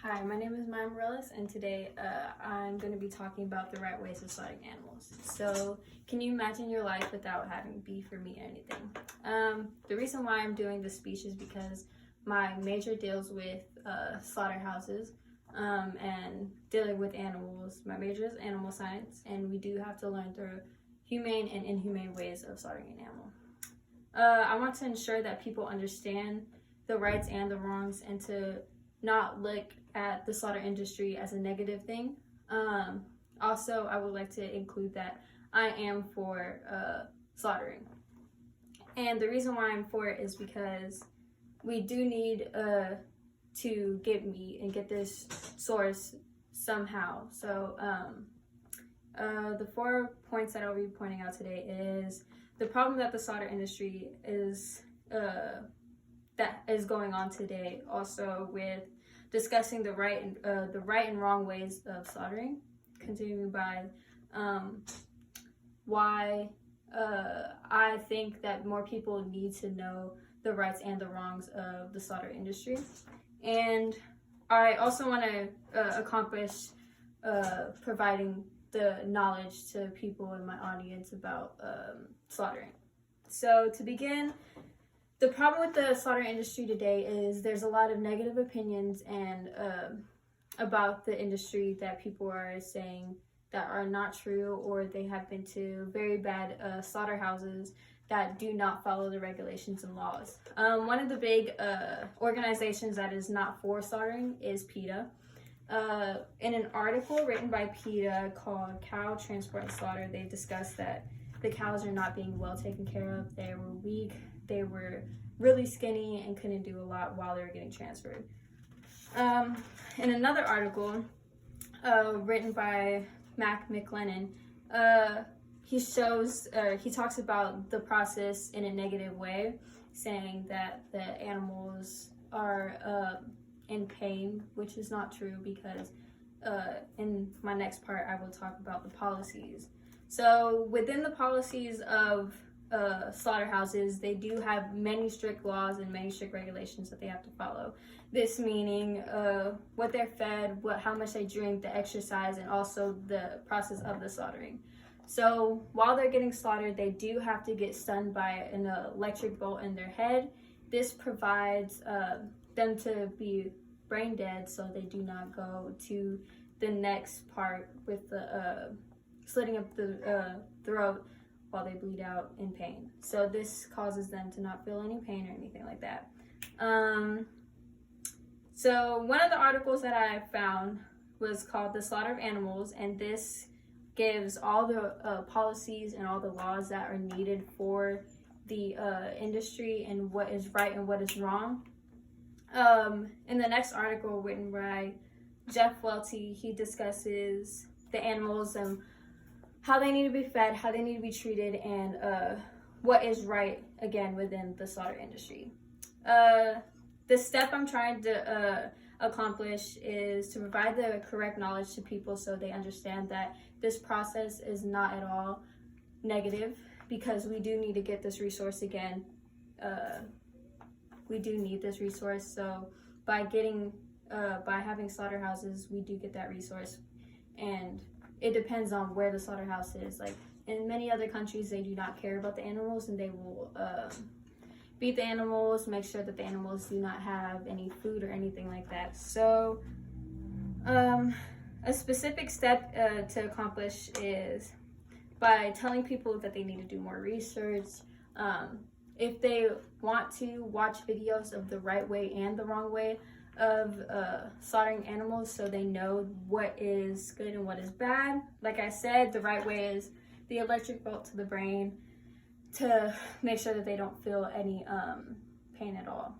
Hi, my name is Maya Morales, and today I'm going to be talking about the right ways of slaughtering animals. So, can you imagine your life without having beef or meat or anything? The reason why I'm doing this speech is because my major deals with slaughterhouses and dealing with animals. My major is animal science, and we do have to learn through humane and inhumane ways of slaughtering an animal. I want to ensure that people understand the rights and the wrongs, and to not look at the slaughter industry as a negative thing. Also, I would like to include that I am for slaughtering. And the reason why I'm for it is because we do need to get meat and get this source somehow. So the 4 points that I'll be pointing out today is the problem that the slaughter industry is that is going on today, also with discussing the right and wrong ways of slaughtering, continuing by why I think that more people need to know the rights and the wrongs of the slaughter industry. And I also want to accomplish providing the knowledge to people in my audience about slaughtering. So to begin, the problem with the slaughter industry today is there's a lot of negative opinions and about the industry that people are saying that are not true, or they have been to very bad slaughterhouses that do not follow the regulations and laws. One of the big organizations that is not for slaughtering is PETA. In an article written by PETA called Cow Transport and Slaughter, they discussed that the cows are not being well taken care of. They were weak, they were really skinny, and couldn't do a lot while they were getting transferred. In another article written by Mac McLennan, he talks about the process in a negative way, saying that the animals are in pain, which is not true, because in my next part I will talk about the policies. So within the policies of slaughterhouses, they do have many strict laws and many strict regulations that they have to follow. This meaning what they're fed, how much they drink, the exercise, and also the process of the slaughtering. So while they're getting slaughtered, they do have to get stunned by an electric bolt in their head. This provides them to be brain dead, so they do not go to the next part with the slitting up the throat while they bleed out in pain. So this causes them to not feel any pain or anything like that. So one of the articles that I found was called The Slaughter of Animals, and this gives all the policies and all the laws that are needed for the industry and what is right and what is wrong. In the next article written by Jeff Welty, he discusses the animals and how they need to be fed, how they need to be treated, and what is right, again, within the slaughter industry. The step I'm trying to accomplish is to provide the correct knowledge to people so they understand that this process is not at all negative, because we do need to get this resource again. We do need this resource, so by having slaughterhouses, we do get that resource. And it depends on where the slaughterhouse is. Like in many other countries, they do not care about the animals, and they will beat the animals, make sure that the animals do not have any food or anything like that. So a specific step to accomplish is by telling people that they need to do more research. If they want to watch videos of the right way and the wrong way of slaughtering animals, so they know what is good and what is bad. Like I said, the right way is the electric bolt to the brain to make sure that they don't feel any pain at all.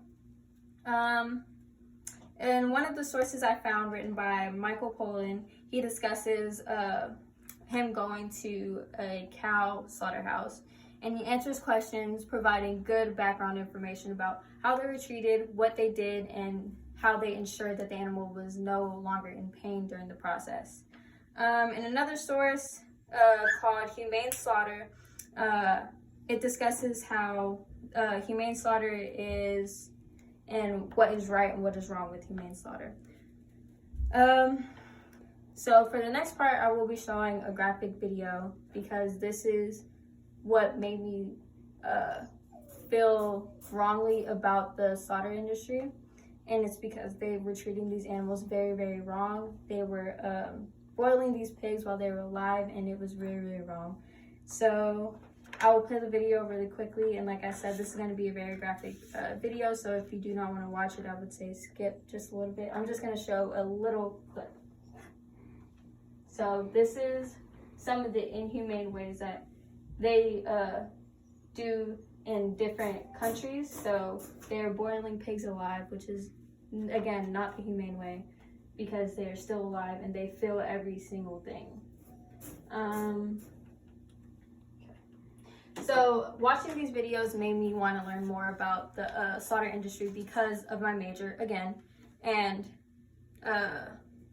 And one of the sources I found, written by Michael Pollan, he discusses him going to a cow slaughterhouse, and he answers questions providing good background information about how they were treated, what they did, and how they ensured that the animal was no longer in pain during the process. In another source called Humane Slaughter, it discusses how humane slaughter is and what is right and what is wrong with humane slaughter. So for the next part, I will be showing a graphic video because this is what made me feel wrongly about the slaughter industry. And it's because they were treating these animals very, very wrong. They were boiling these pigs while they were alive, and it was really, really wrong. So I will play the video really quickly, and like I said, this is going to be a very graphic video, so if you do not want to watch it, I would say skip just a little bit. I'm just going to show a little clip. So this is some of the inhumane ways that they do in different countries. So they're boiling pigs alive, which is, again, not the humane way, because they're still alive and they feel every single thing. So watching these videos made me want to learn more about the slaughter industry because of my major, again, and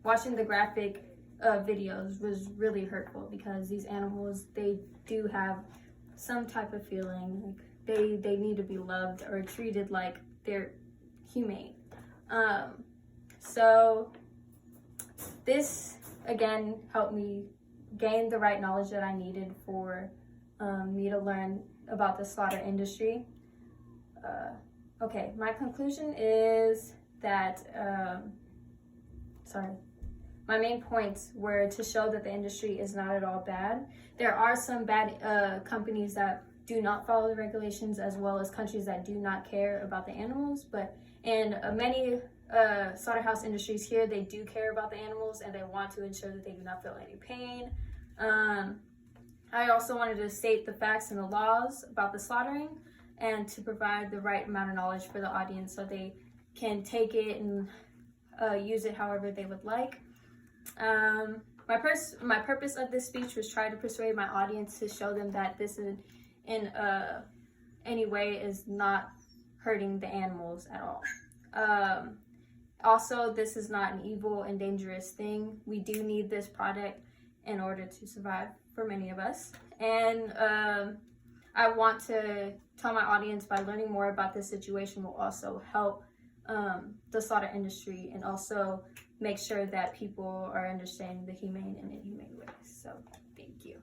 watching the graphic videos was really hurtful because these animals, they do have some type of feeling, like they need to be loved or treated like they're humane. So this again helped me gain the right knowledge that I needed for me to learn about the slaughter industry. Okay, my conclusion is that my main points were to show that the industry is not at all bad. There are some bad companies that do not follow the regulations, as well as countries that do not care about the animals, but in many slaughterhouse industries here, they do care about the animals and they want to ensure that they do not feel any pain. I also wanted to state the facts and the laws about the slaughtering and to provide the right amount of knowledge for the audience so they can take it and use it however they would like. My purpose of this speech was try to persuade my audience to show them that this in any way is not hurting the animals at all. Also, this is not an evil and dangerous thing. We do need this product in order to survive for many of us. And I want to tell my audience by learning more about this situation will also help the slaughter industry and also make sure that people are understanding the humane and inhumane ways. So thank you.